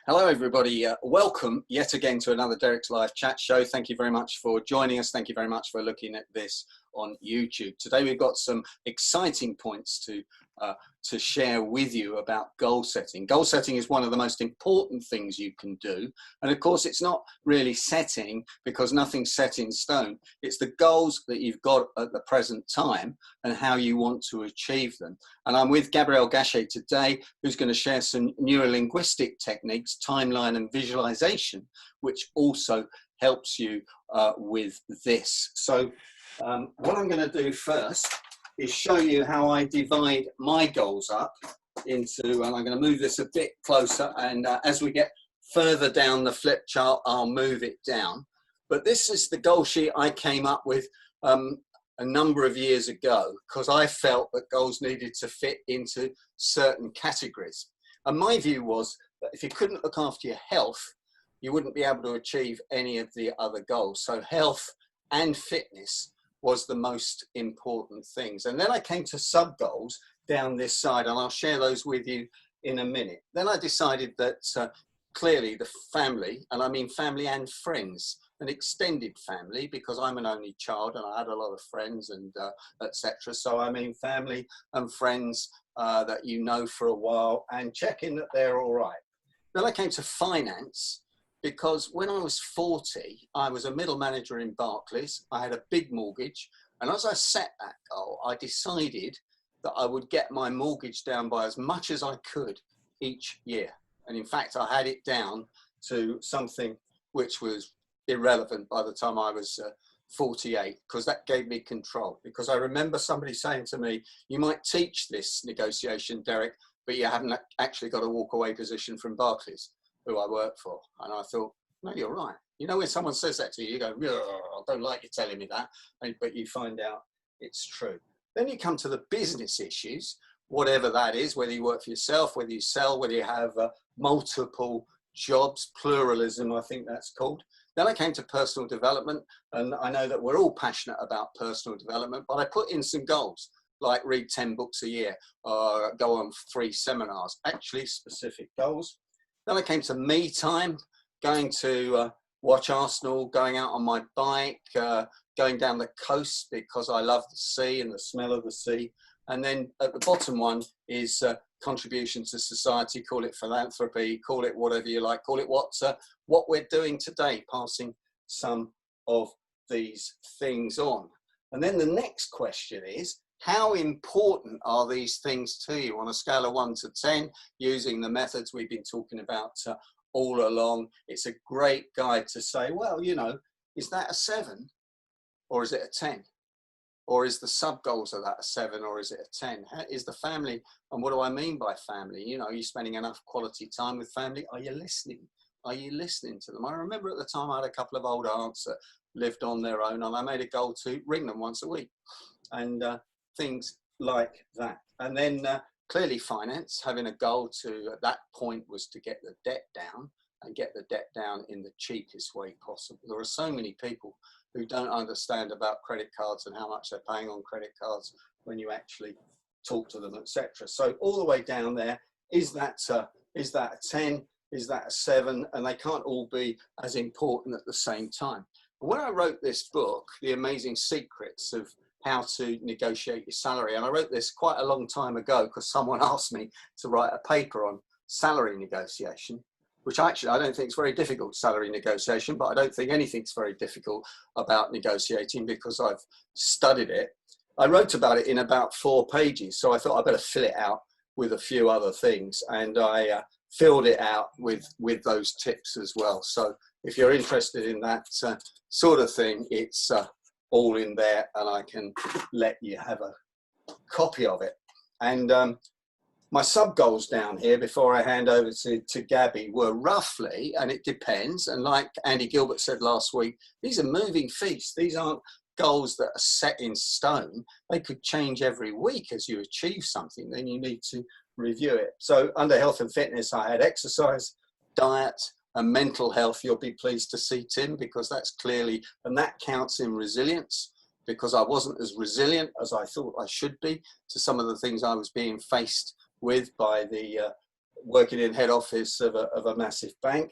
Hello everybody, welcome yet again to another Derek's Live Chat Show. Thank you very much for joining us. Thank you very much for looking at this on YouTube. Today we've got some exciting points to share with you about goal setting. Goal setting is one of the most important things you can do. And of course it's not really setting because nothing's set in stone. It's the goals that you've got at the present time and how you want to achieve them. And I'm with Gabrielle Gachet today, who's going to share some neurolinguistic techniques, timeline and visualization, which also helps you with this. So what I'm going to do first is show you how I divide my goals up into, and I'm going to move this a bit closer, and as we get further down the flip chart, I'll move it down. But this is the goal sheet I came up with a number of years ago because I felt that goals needed to fit into certain categories. And my view was that if you couldn't look after your health, you wouldn't be able to achieve any of the other goals. So health and fitness was the most important things. And then I came to sub goals down this side, and I'll share those with you in a minute. Then I decided that clearly the family, and I mean family and friends, an extended family, because I'm an only child and I had a lot of friends and etc. So I mean family and friends that you know for a while, and checking that they're all right. Then I came to finance, because when I was 40, I was a middle manager in Barclays. I had a big mortgage. And as I set that goal, I decided that I would get my mortgage down by as much as I could each year. And in fact, I had it down to something which was irrelevant by the time I was 48, because that gave me control. Because I remember somebody saying to me, you might teach this negotiation, Derek, but you haven't actually got a walk away position from Barclays, who I work for. And I thought, no, you're right. You know, when someone says that to you, you go, I don't like you telling me that, but you find out it's true. Then you come to the business issues, whatever that is, whether you work for yourself, whether you sell, whether you have multiple jobs, pluralism, I think that's called. Then I came to personal development, and I know that we're all passionate about personal development, but I put in some goals, like read 10 books a year, or go on 3 seminars, actually specific goals. Then I came to me time, going to watch Arsenal, going out on my bike, going down the coast because I love the sea and the smell of the sea. And then at the bottom one is contribution to society, call it philanthropy, call it whatever you like, call it what we're doing today, passing some of these things on. And then the next question is, how important are these things to you on a scale of 1 to 10, using the methods we've been talking about all along? It's a great guide to say, well, you know, is that a 7 or is it a 10? Or is the sub goals of that a 7 or is it a 10? Is the family, and what do I mean by family? You know, are you spending enough quality time with family? Are you listening? Are you listening to them? I remember at the time I had a couple of old aunts that lived on their own, and I made a goal to ring them once a week. And things like that. And then clearly finance, having a goal to, at that point, was to get the debt down and get the debt down in the cheapest way possible. There are so many people who don't understand about credit cards and how much they're paying on credit cards when you actually talk to them, etc. So all the way down there, is that a 10? Is that a 7? And they can't all be as important at the same time. When I wrote this book, The Amazing Secrets of How to Negotiate Your Salary, and I wrote this quite a long time ago because someone asked me to write a paper on salary negotiation, which actually I don't think is very difficult, salary negotiation, but I don't think anything's very difficult about negotiating because I've studied it. I wrote about it in about 4 pages, so I thought I'd better fill it out with a few other things, and I filled it out with those tips as well. So if you're interested in that sort of thing, it's all in there, and I can let you have a copy of it. And my sub goals down here before I hand over to Gabby were roughly, and it depends, and like Andy Gilbert said last week, these are moving feasts. These aren't goals that are set in stone. They could change every week as you achieve something, then you need to review it. So under health and fitness, I had exercise, diet, and mental health. You'll be pleased to see, Tim, because that's clearly, and that counts in resilience, because I wasn't as resilient as I thought I should be to some of the things I was being faced with by the working in head office of a massive bank.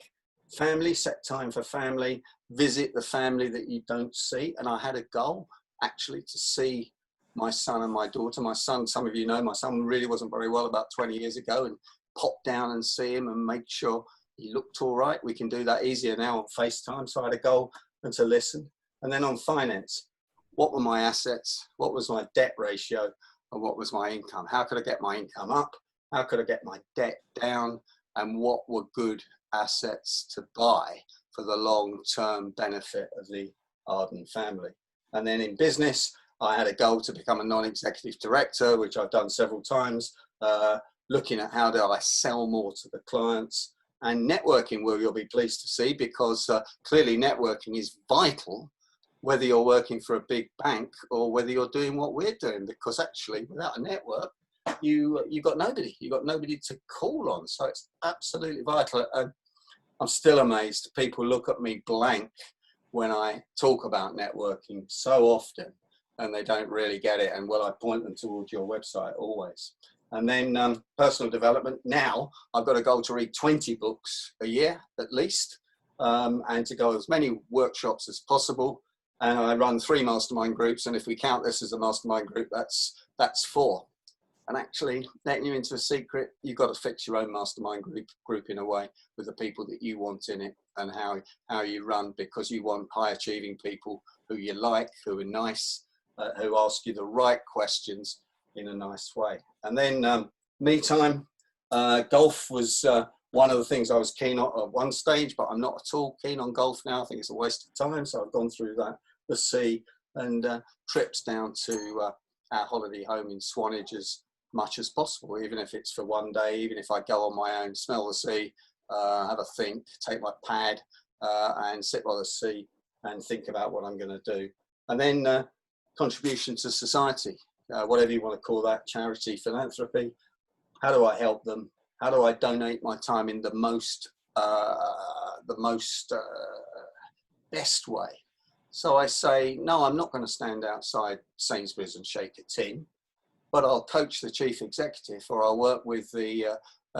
Family, set time for family, visit the family that you don't see. And I had a goal actually to see my son and my daughter. My son, some of you know, my son really wasn't very well about 20 years ago, and pop down and see him and make sure he looked all right. We can do that easier now on FaceTime. So I had a goal and to listen. And then on finance, what were my assets? What was my debt ratio? And what was my income? How could I get my income up? How could I get my debt down? And what were good assets to buy for the long-term benefit of the Arden family? And then in business, I had a goal to become a non-executive director, which I've done several times, looking at how do I sell more to the clients, and networking, where you'll be pleased to see, because clearly networking is vital, whether you're working for a big bank or whether you're doing what we're doing, because actually without a network, you've got nobody to call on. So it's absolutely vital. And I'm still amazed. People look at me blank when I talk about networking so often, and they don't really get it. And well, I point them towards your website always. And then personal development. Now I've got a goal to read 20 books a year at least, and to go as many workshops as possible. And I run 3 mastermind groups. And if we count this as a mastermind group, that's 4. And actually, letting you into a secret, you've got to fix your own mastermind group in a way with the people that you want in it, and how you run, because you want high achieving people who you like, who are nice, who ask you the right questions in a nice way. And then me time, golf was one of the things I was keen on at one stage, but I'm not at all keen on golf now. I think it's a waste of time. So I've gone through that, the sea, and trips down to our holiday home in Swanage as much as possible, even if it's for one day, even if I go on my own, smell the sea, have a think, take my pad and sit by the sea and think about what I'm going to do. And then contribution to society, whatever you want to call that, charity, philanthropy. How do I help them? How do I donate my time in the most best way? So I say, no, I'm not going to stand outside Sainsbury's and shake a tin, but I'll coach the chief executive, or I'll work with the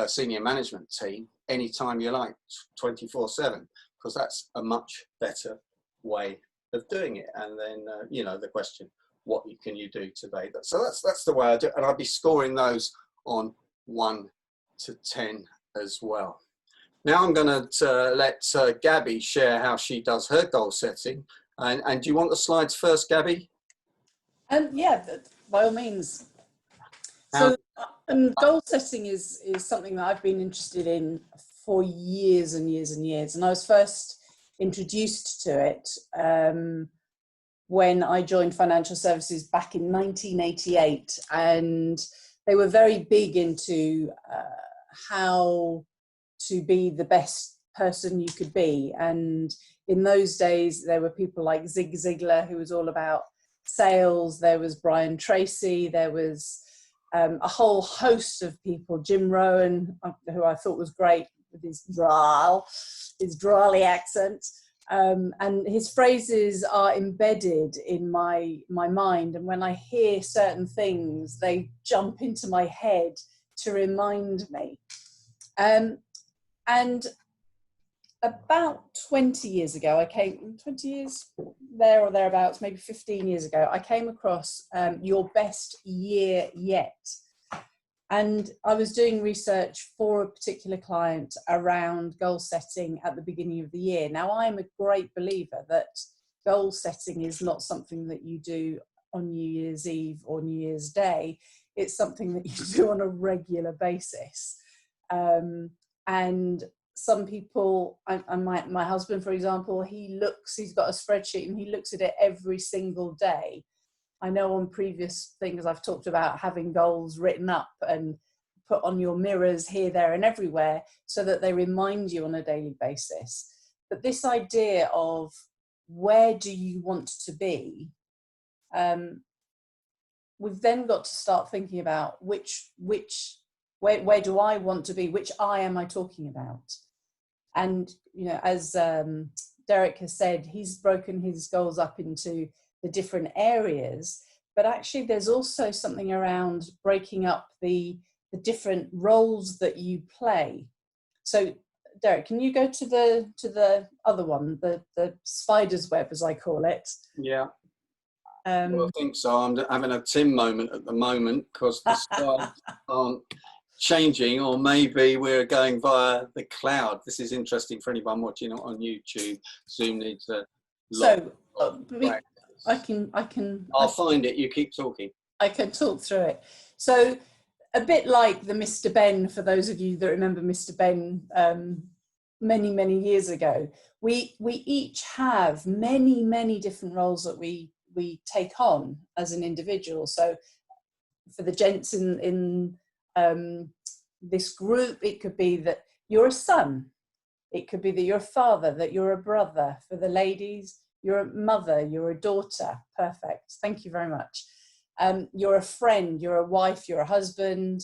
senior management team anytime you like, 24/7, because that's a much better way of doing it. And then, you know, the question, what can you do today? So that's the way I do it. And I'll be scoring those on 1 to 10 as well. Now I'm going to let Gabby share how she does her goal setting. And do you want the slides first, Gabby? Yeah, by all means. So goal setting is something that I've been interested in for years and years and years. And I was first introduced to it when I joined financial services back in 1988. And they were very big into how to be the best person you could be. And in those days, there were people like Zig Ziglar, who was all about sales. There was Brian Tracy. There was a whole host of people. Jim Rohn, who I thought was great with his drawly accent. And his phrases are embedded in my mind. And when I hear certain things, they jump into my head to remind me. And about 20 years ago, 20 years there or thereabouts, maybe 15 years ago, I came across Your Best Year Yet. And I was doing research for a particular client around goal setting at the beginning of the year. Now, I'm a great believer that goal setting is not something that you do on New Year's Eve or New Year's Day. It's something that you do on a regular basis. And some people, and my husband, for example, he's got a spreadsheet and he looks at it every single day. I know on previous things I've talked about having goals written up and put on your mirrors here, there and everywhere so that they remind you on a daily basis. But this idea of where do you want to be, we've then got to start thinking about where do I want to be? Which I am I talking about? And, you know, as Derek has said, he's broken his goals up into the different areas, but actually there's also something around breaking up the the different roles that you play. So Derek, can you go to the other one, the spider's web, as I call it? Yeah. Well, I think so. I'm having a Tim moment at the moment because the slides aren't changing, or maybe we're going via the cloud. This is interesting for anyone watching it on YouTube. Zoom needs a lot of practice. I'll find it. You keep talking. I can talk through it. So a bit like the Mr. Ben, for those of you that remember Mr. Ben many, many years ago, we each have many different roles that we take on as an individual. So for the gents in this group, it could be that you're a son. It could be that you're a father, that you're a brother. For the ladies, you're a mother, you're a daughter. Perfect. Thank you very much. You're a friend, you're a wife, you're a husband,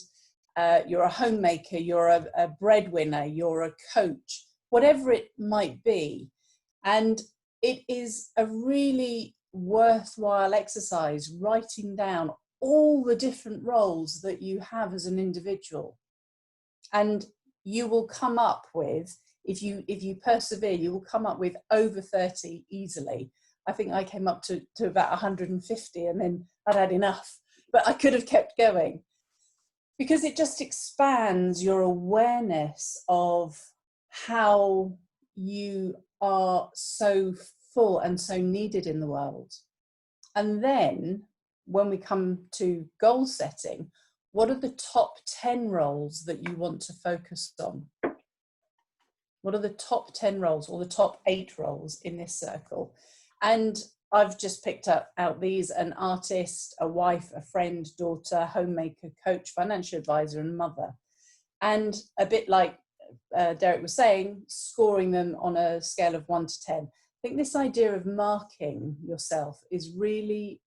you're a homemaker, you're a breadwinner, you're a coach, whatever it might be. And it is a really worthwhile exercise, writing down all the different roles that you have as an individual. And you will come up with, if you persevere, you will come up with over 30 easily. I think I came up to about 150, and then I'd had enough, but I could have kept going, because it just expands your awareness of how you are so full and so needed in the world. And then when we come to goal setting, what are the top 10 roles that you want to focus on? What are the top 10 roles, or the top 8 roles in this circle? And I've just picked out these: an artist, a wife, a friend, daughter, homemaker, coach, financial advisor, and mother. And a bit like Derek was saying, scoring them on a scale of 1 to 10. I think this idea of marking yourself is really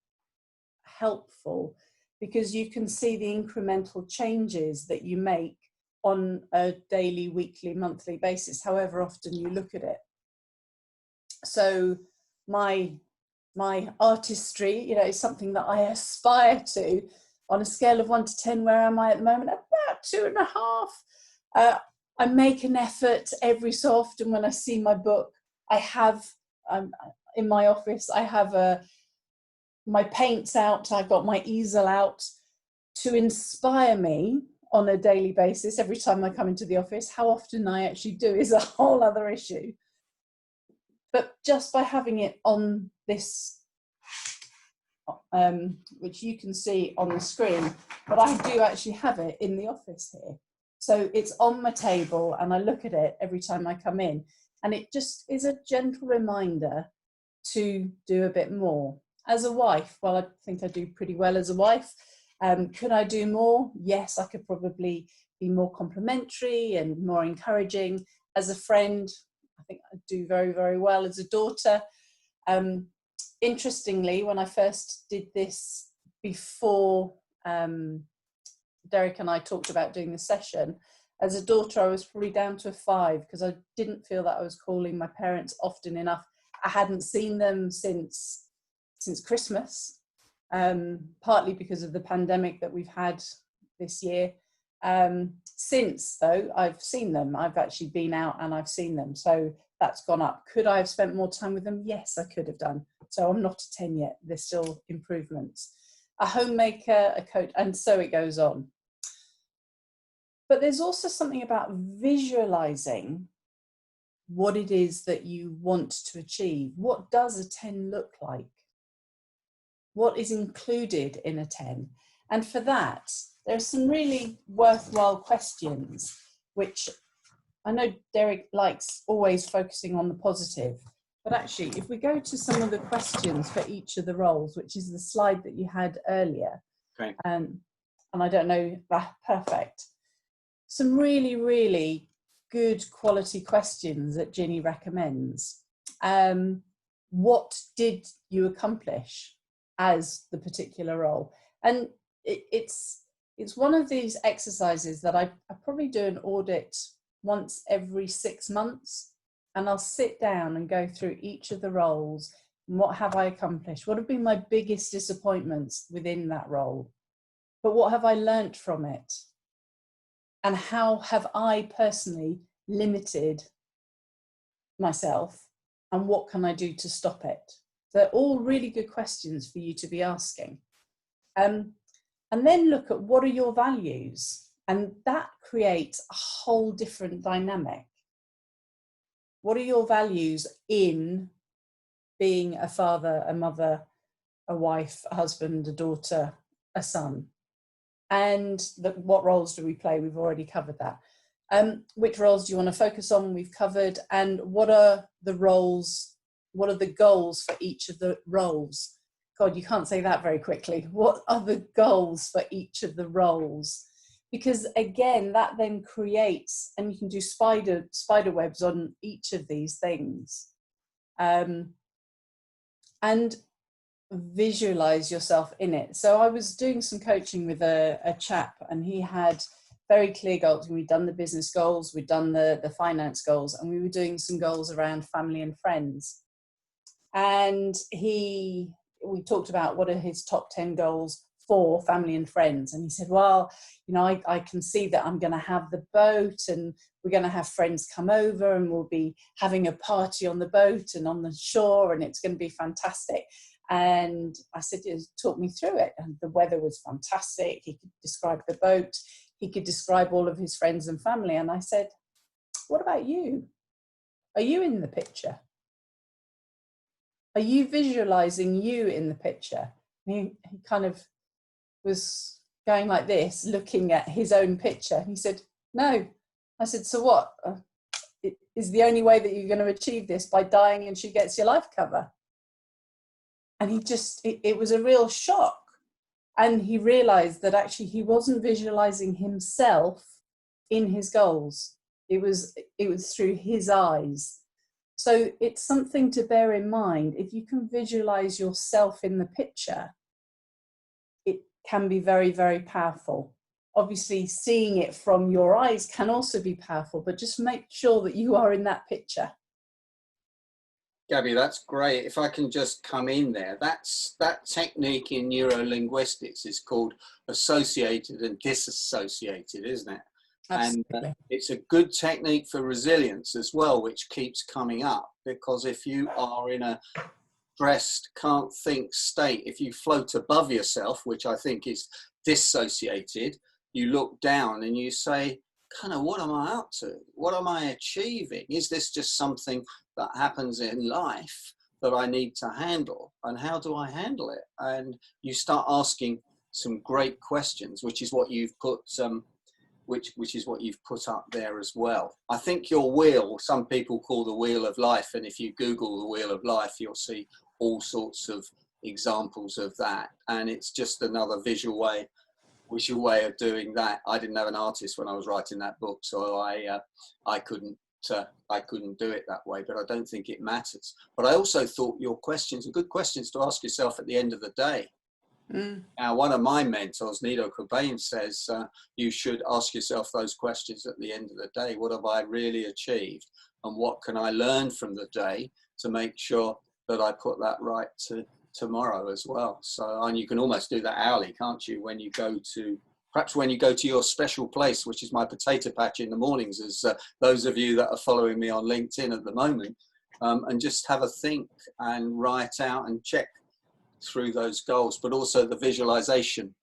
helpful, because you can see the incremental changes that you make on a daily, weekly, monthly basis, however often you look at it. So my artistry, is something that I aspire to. On a scale of 1 to 10, where am I at the moment? About 2.5. I make an effort every so often when I see my book. I have, in my office, I have my paints out, I've got my easel out to inspire me on a daily basis every time I come into the office. How often I actually do is a whole other issue. But just by having it on this, which you can see on the screen, but I do actually have it in the office here. So it's on my table, and I look at it every time I come in, and it just is a gentle reminder to do a bit more. As a wife, well, I think I do pretty well as a wife. Could I do more? Yes, I could probably be more complimentary and more encouraging. As a friend, I think I do very, very well. As a daughter, interestingly, when I first did this before Derek and I talked about doing the session, as a daughter, I was probably down to a 5, because I didn't feel that I was calling my parents often enough. I hadn't seen them since Christmas, partly because of the pandemic that we've had this year. Since, though, I've seen them. I've actually been out and I've seen them. So that's gone up. Could I have spent more time with them? Yes, I could have done. So I'm not a 10 yet. There's still improvements. A homemaker, a coach, and so it goes on. But there's also something about visualizing what it is that you want to achieve. What does a 10 look like? What is included in a 10? And for that, there are some really worthwhile questions, which I know Derek likes always focusing on the positive. But actually, if we go to some of the questions for each of the roles, which is the slide that you had earlier, okay. And I don't know, perfect. Some really, really good quality questions that Ginny recommends. What did you accomplish as the particular role? And it's one of these exercises that I probably do an audit once every 6 months, and I'll sit down and go through each of the roles. And what have I accomplished? What have been my biggest disappointments within that role? But what have I learnt from it? And how have I personally limited myself, and what can I do to stop it? They're all really good questions for you to be asking. And then look at what are your values, and that creates a whole different dynamic. What are your values in being a father, a mother, a wife, a husband, a daughter, a son? And what roles do we play? We've already covered that. Which roles do you want to focus on? We've covered. And what are the roles? What are the goals for each of the roles? God, you can't say that very quickly. What are the goals for each of the roles? Because again, that then creates, and you can do spider webs on each of these things. And visualize yourself in it. So I was doing some coaching with a chap, and he had very clear goals. We'd done the business goals, we'd done the finance goals, and we were doing some goals around family and friends. And we talked about what are his top 10 goals for family and friends. And he said, well, you know, I can see that I'm going to have the boat, and we're going to have friends come over, and we'll be having a party on the boat and on the shore, and it's going to be fantastic. And I said, talk me through it. And the weather was fantastic. He could describe the boat. He could describe all of his friends and family. And I said, what about you? Are you in the picture? Are you visualizing you in the picture? And he kind of was going like this, looking at his own picture. He said, no. I said, so what? Is the only way that you're going to achieve this by dying and she gets your life cover? And it was a real shock. And he realized that actually he wasn't visualizing himself in his goals. It was through his eyes. So it's something to bear in mind. If you can visualize yourself in the picture, it can be very, very powerful. Obviously, seeing it from your eyes can also be powerful, but just make sure that you are in that picture. Gabby, that's great. If I can just come in there, that technique in neurolinguistics is called associated and disassociated, isn't it? Absolutely. And it's a good technique for resilience as well, which keeps coming up, because if you are in a stressed, can't think state, if you float above yourself, which I think is dissociated, you look down and you say, kind of, what am I up to? What am I achieving? Is this just something that happens in life that I need to handle? And how do I handle it? And you start asking some great questions, which is what you've put which is what you've put up there as well. I think your wheel, some people call the wheel of life, and if you Google the wheel of life, you'll see all sorts of examples of that. And it's just another visual way of doing that. I didn't have an artist when I was writing that book, so I couldn't do it that way, but I don't think it matters. But I also thought your questions are good questions to ask yourself at the end of the day. Now, one of my mentors, Nido Cobain, says you should ask yourself those questions at the end of the day. What have I really achieved? And what can I learn from the day to make sure that I put that right to tomorrow as well? So, and you can almost do that hourly, can't you, when you go to your special place, which is my potato patch in the mornings, as those of you that are following me on LinkedIn at the moment, and just have a think and write out and check through those goals, but also the visualization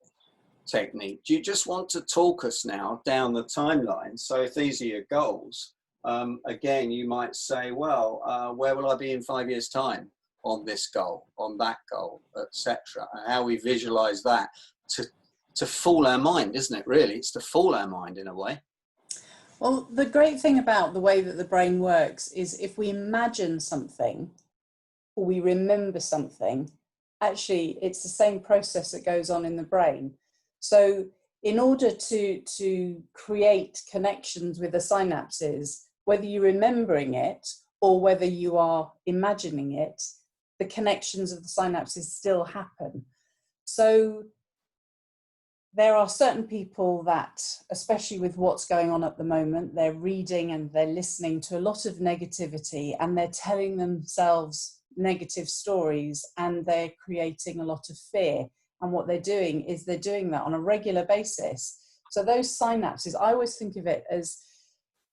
technique. Do you just want to talk us now down the timeline? So if these are your goals, again, you might say, well, where will I be in 5 years' time on this goal, on that goal, etc., and how we visualize that to fool our mind, isn't it? Really, it's to fool our mind in a way. Well, the great thing about the way that the brain works is if we imagine something or we remember something, actually it's the same process that goes on in the brain. So in order to create connections with the synapses, whether you're remembering it or whether you are imagining it, the connections of the synapses still happen. So there are certain people that, especially with what's going on at the moment, they're reading and they're listening to a lot of negativity, and they're telling themselves negative stories, and they're creating a lot of fear. And what they're doing is they're doing that on a regular basis. So those synapses, I always think of it as,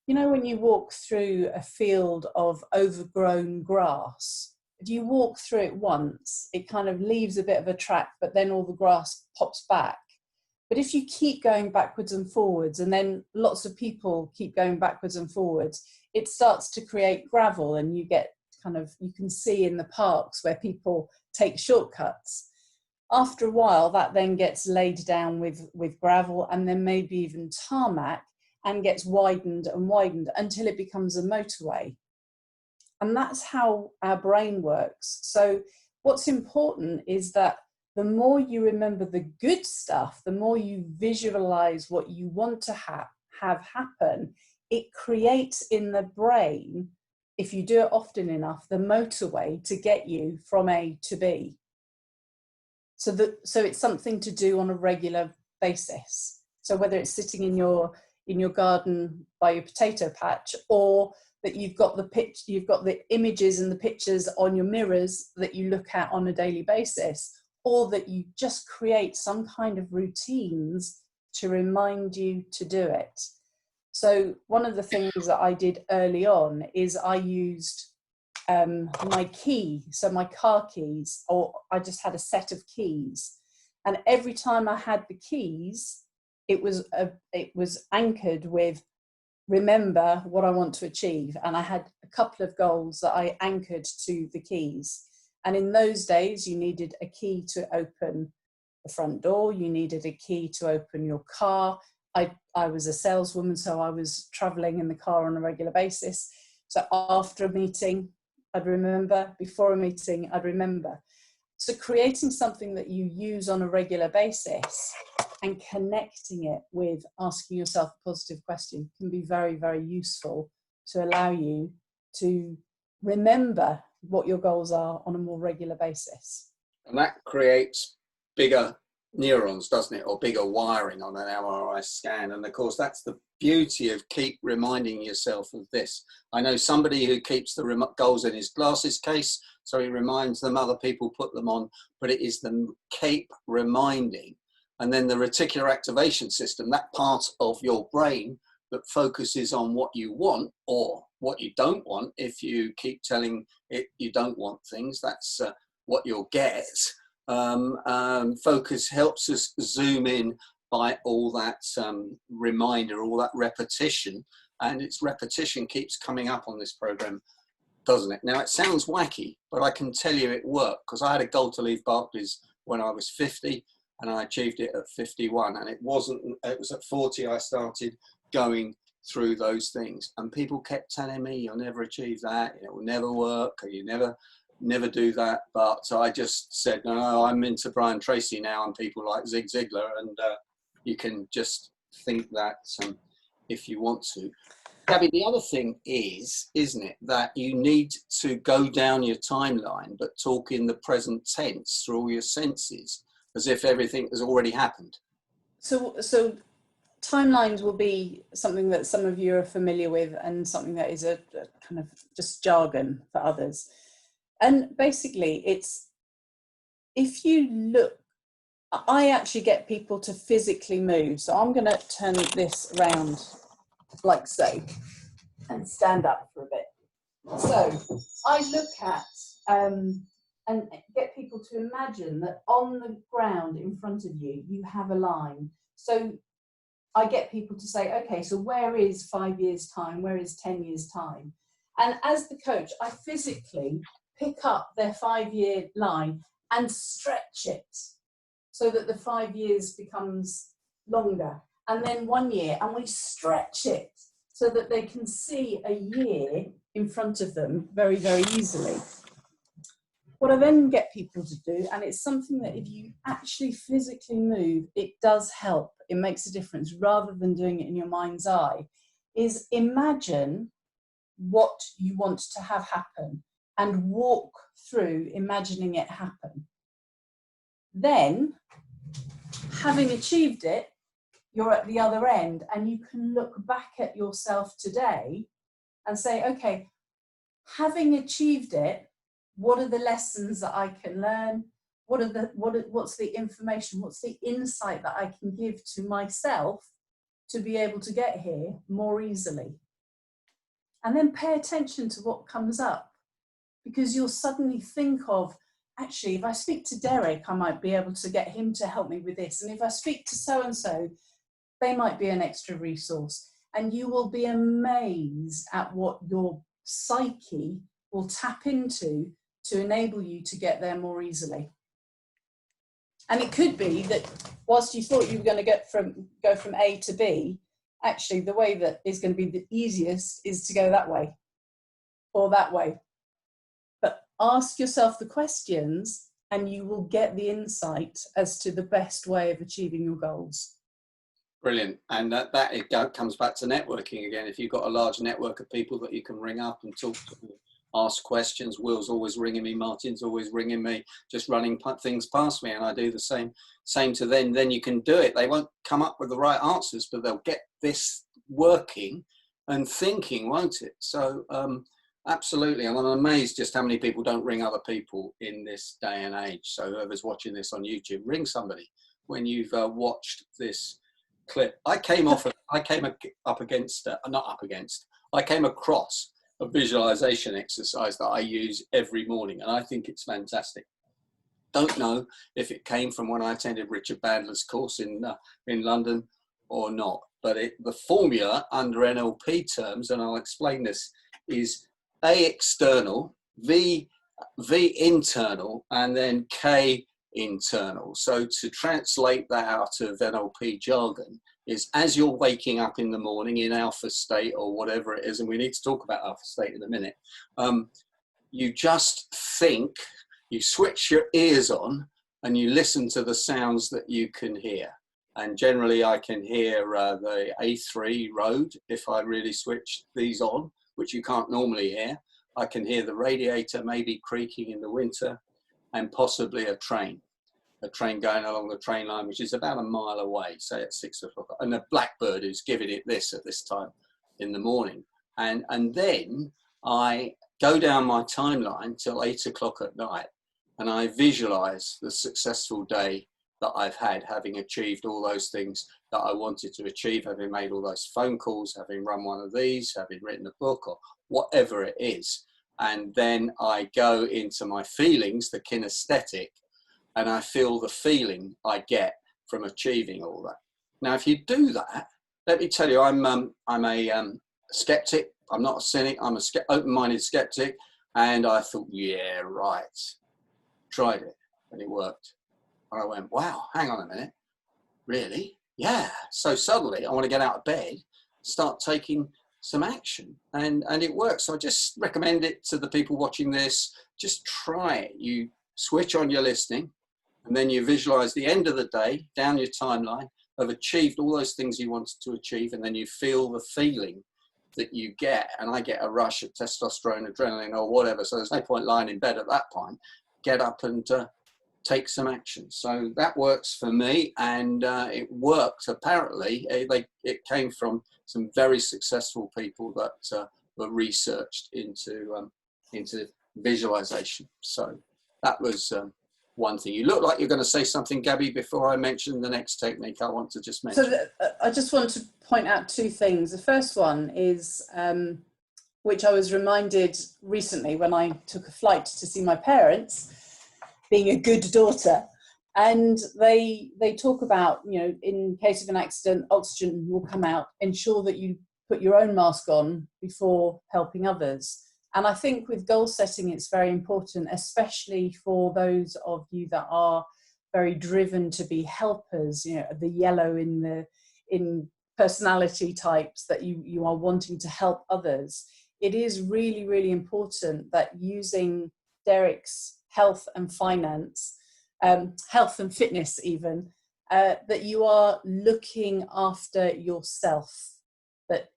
you know, when you walk through a field of overgrown grass, if you walk through it once, it kind of leaves a bit of a track, but then all the grass pops back. But if you keep going backwards and forwards, and then lots of people keep going backwards and forwards, it starts to create gravel, and you get kind of, you can see in the parks where people take shortcuts. After a while, that then gets laid down with gravel, and then maybe even tarmac, and gets widened and widened until it becomes a motorway. And that's how our brain works. So what's important is that the more you remember the good stuff, the more you visualize what you want to have happen, it creates in the brain, if you do it often enough, the motorway to get you from A to B. So it's something to do on a regular basis. So whether it's sitting in your garden by your potato patch, or that you've got the images and the pictures on your mirrors that you look at on a daily basis, or that you just create some kind of routines to remind you to do it. So one of the things that I did early on is I used my key, so my car keys, or I just had a set of keys, and every time I had the keys, it was anchored with, remember what I want to achieve. And I had a couple of goals that I anchored to the keys. And in those days, you needed a key to open the front door, you needed a key to open your car. I was a saleswoman, so I was traveling in the car on a regular basis. So after a meeting, I'd remember. Before a meeting, I'd remember. So creating something that you use on a regular basis and connecting it with asking yourself a positive question can be very, very useful to allow you to remember what your goals are on a more regular basis. And that creates bigger neurons, doesn't it, or bigger wiring on an MRI scan. And of course, that's the beauty of keep reminding yourself of this. I know somebody who keeps the goals in his glasses case, so he reminds them, other people put them on, but it is the keep reminding. And then the reticular activation system, that part of your brain that focuses on what you want or what you don't want. If you keep telling it you don't want things, that's what you'll get. Focus helps us zoom in by all that reminder, all that repetition, and its repetition keeps coming up on this program, doesn't it? Now, it sounds wacky, but I can tell you it worked, because I had a goal to leave Barclays when I was 50, and I achieved it at 51, and it was at 40 I started going through those things, and people kept telling me, you'll never achieve that, it will never work, or you never do that. But I just said, no, I'm into Brian Tracy now and people like Zig Ziglar, and you can just think that if you want to. Gabby, the other thing is, isn't it, that you need to go down your timeline but talk in the present tense through all your senses, as if everything has already happened. So timelines will be something that some of you are familiar with, and something that is a kind of just jargon for others. And basically, it's, if you look, I actually get people to physically move. So I'm going to turn this around like so and stand up for a bit. So I look at and get people to imagine that on the ground in front of you, you have a line. So I get people to say, okay, so where is 5 years' time? Where is 10 years' time? And as the coach, I physically pick up their 5-year line and stretch it so that the 5 years becomes longer. And then 1 year, and we stretch it so that they can see a year in front of them very, very easily. What I then get people to do, and it's something that if you actually physically move, it does help. It makes a difference rather than doing it in your mind's eye, is imagine what you want to have happen and walk through imagining it happen. Then, having achieved it, you're at the other end, and you can look back at yourself today and say, okay, having achieved it, what are the lessons that I can learn? What's the information? What's the insight that I can give to myself to be able to get here more easily. And then pay attention to what comes up, because you'll suddenly think of, actually, if I speak to Derek, I might be able to get him to help me with this. And if I speak to so-and-so, they might be an extra resource. And you will be amazed at what your psyche will tap into to enable you to get there more easily. And it could be that whilst you thought you were going to go from A to B, actually the way that is going to be the easiest is to go that way or that way. But ask yourself the questions and you will get the insight as to the best way of achieving your goals. Brilliant. And that it comes back to networking again. If you've got a large network of people that you can ring up and talk to, ask questions. Will's always ringing me, Martin's always ringing me, just running things past me, and I do the same to them. Then you can do it. They won't come up with the right answers, but they'll get this working and thinking, won't it? So absolutely. And I'm amazed just how many people don't ring other people in this day and age. So whoever's watching this on YouTube, ring somebody when you've watched this clip. I came across a visualization exercise that I use every morning, and I think it's fantastic. Don't know if it came from when I attended Richard Bandler's course in London or not, but the formula under NLP terms, and I'll explain this, is A external, V internal, and then K internal. So to translate that out of NLP jargon is, as you're waking up in the morning in alpha state or whatever it is, and we need to talk about alpha state in a minute, you just think, you switch your ears on and you listen to the sounds that you can hear. And generally I can hear the A3 road if I really switch these on, which you can't normally hear. I can hear the radiator maybe creaking in the winter, and possibly a train going along the train line, which is about a mile away, say at 6 o'clock, and a blackbird who's giving it this at this time in the morning. And then I go down my timeline till 8 o'clock at night, and I visualize the successful day that I've had, having achieved all those things that I wanted to achieve, having made all those phone calls, having run one of these, having written a book, or whatever it is. And then I go into my feelings, the kinesthetic, and I feel the feeling I get from achieving all that. Now, if you do that, let me tell you, I'm a skeptic. I'm not a cynic. I'm a open-minded skeptic. And I thought, yeah, right. Tried it, and it worked. And I went, wow, hang on a minute. Really? Yeah. So suddenly I want to get out of bed, start taking some action, and it works. So I just recommend it to the people watching this. Just try it. You switch on your listening, and then you visualize the end of the day down your timeline of achieved all those things you wanted to achieve, and then you feel the feeling that you get. And I get a rush of testosterone, adrenaline, or whatever. So there's no point lying in bed at that point. Get up and take some action. So that works for me, and it worked. Apparently, it came from some very successful people that were researched into visualization. So that was one thing. You look like you're going to say something, Gabby, before I mention the next technique I want to just mention. So I just want to point out two things. The first one is, which I was reminded recently when I took a flight to see my parents, being a good daughter, and they talk about, you know, in case of an accident, oxygen will come out. Ensure that you put your own mask on before helping others. And I think with goal setting, it's very important, especially for those of you that are very driven to be helpers, you know, the yellow in personality types, that you are wanting to help others. It is really, really important that using Derek's health and finance, health and fitness even, that you are looking after yourself, that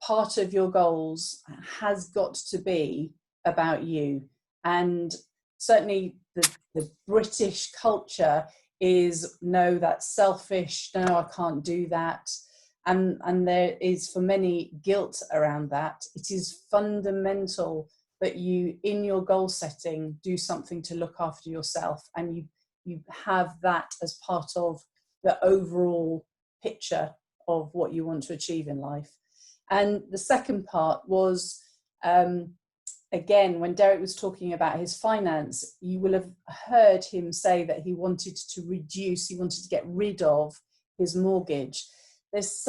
part of your goals has got to be about you. And certainly the British culture is, no, that's selfish, no, I can't do that. And there is, for many, guilt around that. It is fundamental that you, in your goal setting, do something to look after yourself, and you have that as part of the overall picture of what you want to achieve in life. And the second part was, again, when Derek was talking about his finance, you will have heard him say that he wanted to reduce, he wanted to get rid of his mortgage. There's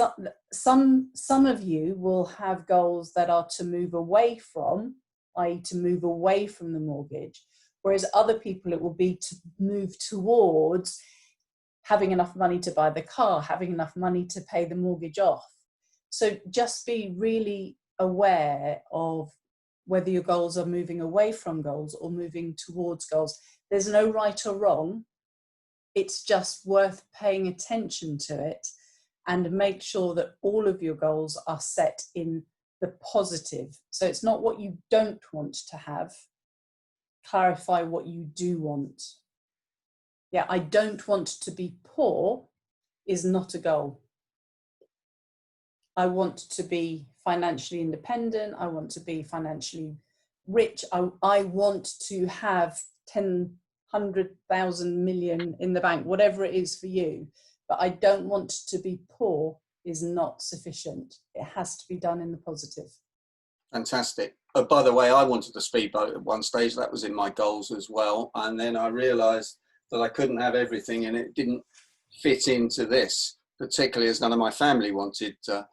some of you will have goals that are to move away from, i.e. to move away from the mortgage, whereas other people it will be to move towards having enough money to buy the car, having enough money to pay the mortgage off. So just be really aware of whether your goals are moving away from goals or moving towards goals. There's no right or wrong. It's just worth paying attention to it and make sure that all of your goals are set in the positive. So it's not what you don't want to have. Clarify what you do want. Yeah, I don't want to be poor is not a goal. I want to be financially independent. I want to be financially rich. I want to have 10, 100,000 million in the bank, whatever it is for you. But I don't want to be poor is not sufficient. It has to be done in the positive. Fantastic. Oh, by the way, I wanted a speedboat at one stage. That was in my goals as well. And then I realised that I couldn't have everything, and it didn't fit into this, particularly as none of my family wanted a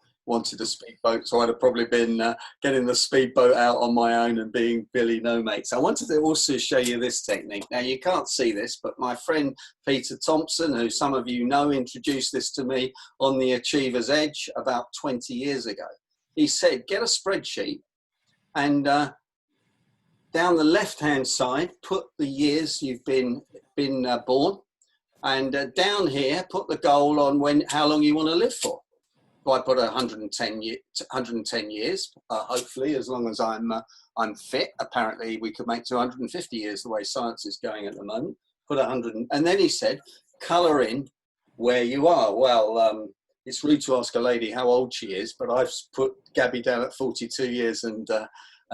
speedboat. So I'd have probably been getting the speedboat out on my own and being Billy No Mates. I wanted to also show you this technique. Now, you can't see this, but my friend Peter Thompson, who some of you know, introduced this to me on the Achiever's Edge about 20 years ago. He said, get a spreadsheet and down the left-hand side, put the years you've been born, and down here, put the goal on how long you want to live for. Well, I put 110 years, hopefully, as long as I'm fit. Apparently, we could make 250 years the way science is going at the moment. Put 100, and then he said, colour in where you are. Well, it's rude to ask a lady how old she is, but I've put Gabby down at 42 years and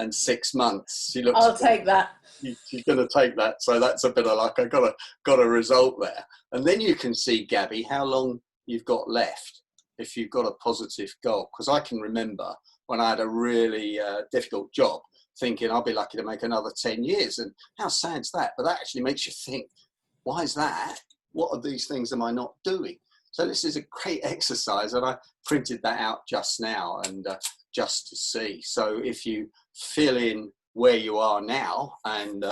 6 months. She looks. I'll take that. She's going to take that. So that's a bit of luck. I got a result there. And then you can see, Gabby, how long you've got left if you've got a positive goal. Because I can remember when I had a really difficult job, thinking I'll be lucky to make another 10 years. And how sad's that? But that actually makes you think, why is that? What are these things am I not doing? So this is a great exercise, and I printed that out just now and just to see. So if you fill in where you are now, and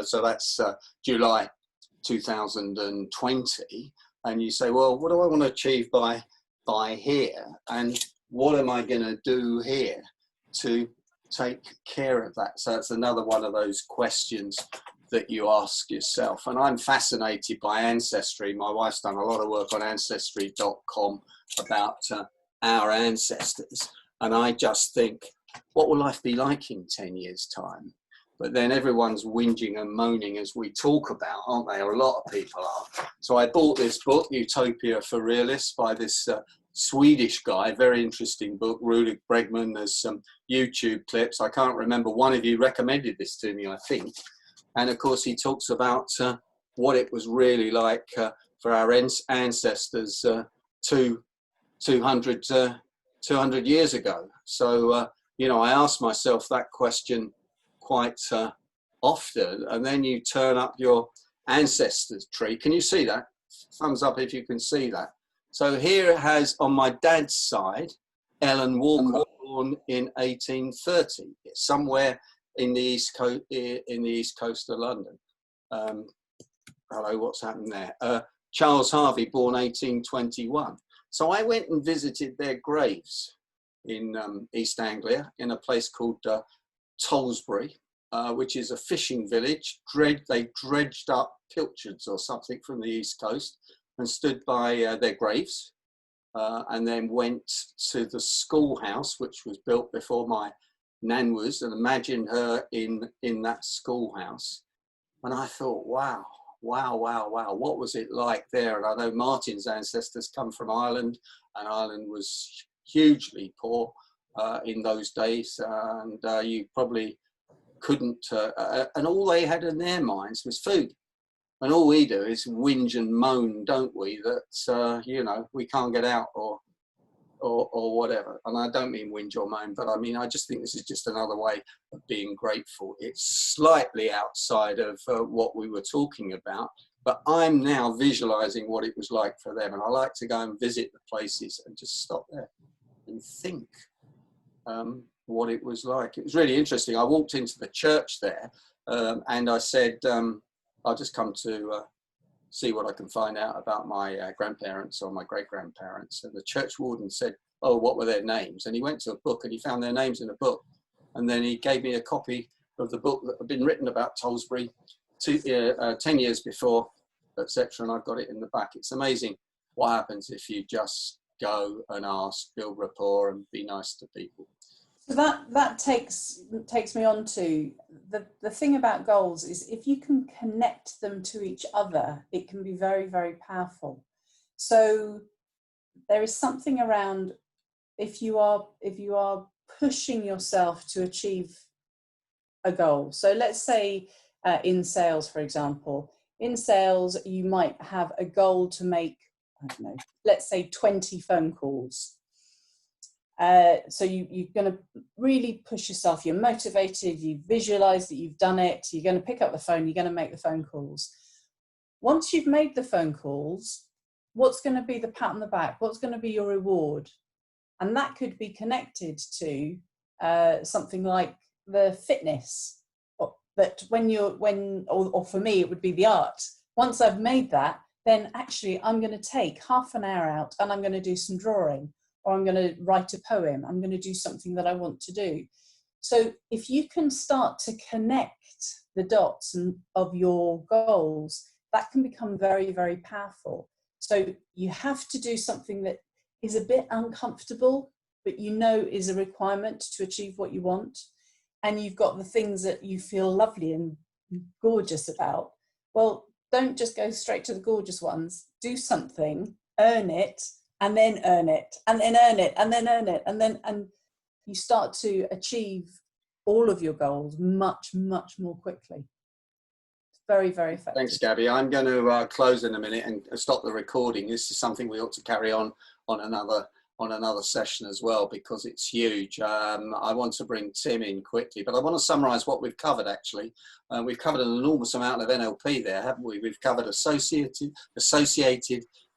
so that's July 2020, and you say, well, what do I want to achieve by here, and what am I going to do here to take care of that? So it's another one of those questions that you ask yourself. And I'm fascinated by ancestry. My wife's done a lot of work on ancestry.com about our ancestors. And I just think, what will life be like in 10 years' time? But then everyone's whinging and moaning as we talk about, aren't they? Or a lot of people are. So I bought this book, Utopia for Realists, by this Swedish guy, very interesting book, Rudolf Bregman. There's some YouTube clips. I can't remember, one of you recommended this to me, I think. And of course, he talks about what it was really like for our ancestors 200 years ago. So, I ask myself that question quite often. And then you turn up your ancestors tree. Can you see that? Thumbs up if you can see that. So here it has, on my dad's side, Ellen Walker, born in 1830, somewhere in the east coast of London. Hello, what's happened there? Charles Harvey, born 1821. So I went and visited their graves in East Anglia, in a place called Tollesbury, which is a fishing village. They dredged up pilchards or something from the east coast and stood by their graves, and then went to the schoolhouse, which was built before my Nan was, and imagined her in that schoolhouse. And I thought, wow, what was it like there? And I know Martin's ancestors come from Ireland, and Ireland was hugely poor in those days, and you probably couldn't, and all they had in their minds was food. And all we do is whinge and moan, don't we, that, we can't get out, or or whatever. And I don't mean whinge or moan, but I mean, I just think this is just another way of being grateful. It's slightly outside of what we were talking about, but I'm now visualizing what it was like for them. And I like to go and visit the places and just stop there and think what it was like. It was really interesting. I walked into the church there and I said, I'll just come to see what I can find out about my grandparents or my great-grandparents. And the church warden said, oh, what were their names? And he went to a book and he found their names in a book. And then he gave me a copy of the book that had been written about Tollesbury 10 years before, etc. And I've got it in the back. It's amazing what happens if you just go and ask, build rapport and be nice to people. So that takes me on to the thing about goals is if you can connect them to each other, it can be very, very powerful. So there is something around if you are pushing yourself to achieve a goal. So let's say in sales, for example, in sales, you might have a goal to make, I don't know, let's say 20 phone calls. So you're going to really push yourself. You're motivated. You visualize that you've done it. You're going to pick up the phone. You're going to make the phone calls. Once you've made the phone calls, what's going to be the pat on the back? What's going to be your reward? And that could be connected to something like the fitness. That or for me, it would be the art. Once I've made that, then actually I'm going to take half an hour out and I'm going to do some drawing. Or I'm going to write a poem, I'm going to do something that I want to do. So if you can start to connect the dots of your goals, that can become very, very powerful. So you have to do something that is a bit uncomfortable, but you know is a requirement to achieve what you want. And you've got the things that you feel lovely and gorgeous about. Well, don't just go straight to the gorgeous ones. Do something, earn it, and then earn it, and then earn it, and then earn it, and you start to achieve all of your goals much, much more quickly. It's very, very effective. Thanks, Gabby. I'm going to close in a minute and stop the recording. This is something we ought to carry on another session as well, because it's huge. I want to bring Tim in quickly, but I want to summarize what we've covered actually. We've covered an enormous amount of NLP there, haven't we? We've covered associated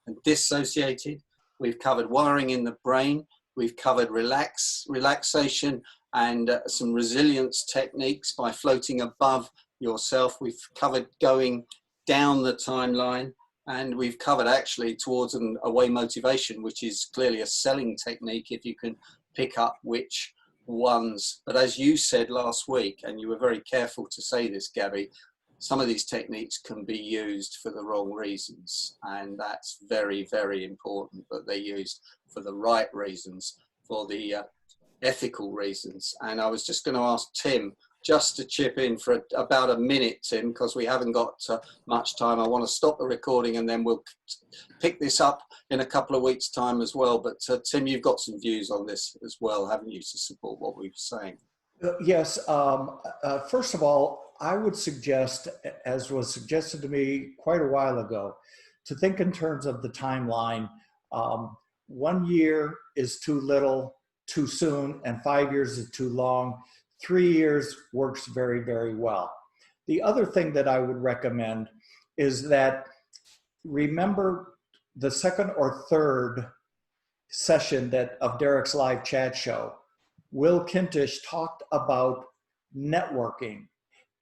and dissociated. We've covered wiring in the brain. We've covered relaxation and some resilience techniques by floating above yourself. We've covered going down the timeline, and we've covered actually towards and away motivation, which is clearly a selling technique if you can pick up which ones. But as you said last week, and you were very careful to say this, Gabby, some of these techniques can be used for the wrong reasons, and that's very, very important that they're used for the right reasons, for the ethical reasons. And I was just going to ask Tim just to chip in for about a minute, Tim, because we haven't got much time. I want to stop the recording and then we'll pick this up in a couple of weeks' time as well. But Tim, you've got some views on this as well, haven't you, to support what we were saying? Yes. First of all, I would suggest, as was suggested to me quite a while ago, to think in terms of the timeline. 1 year is too little, too soon, and 5 years is too long. 3 years works very, very well. The other thing that I would recommend is that remember the second or third session of Derek's live chat show. Will Kintish talked about networking,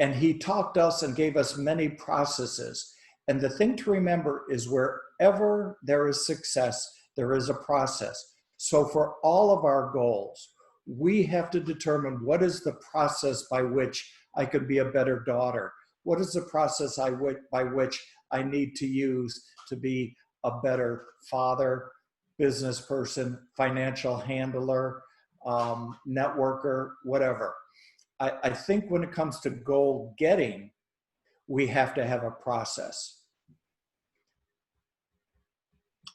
and he talked us and gave us many processes. And the thing to remember is wherever there is success, there is a process. So for all of our goals, we have to determine what is the process by which I could be a better daughter? What is the process by which I need to use to be a better father, business person, financial handler, networker, whatever. I think when it comes to goal getting, we have to have a process.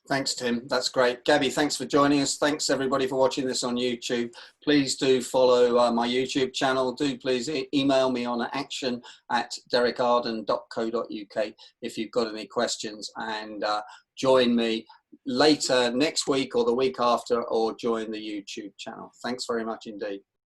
Thanks, Tim. That's great. Gabby, thanks for joining us. Thanks, everybody, for watching this on YouTube. Please do follow my YouTube channel. Do please email me on action@derekarden.co.uk if you've got any questions, and join me later next week or the week after, or join the YouTube channel. Thanks very much indeed.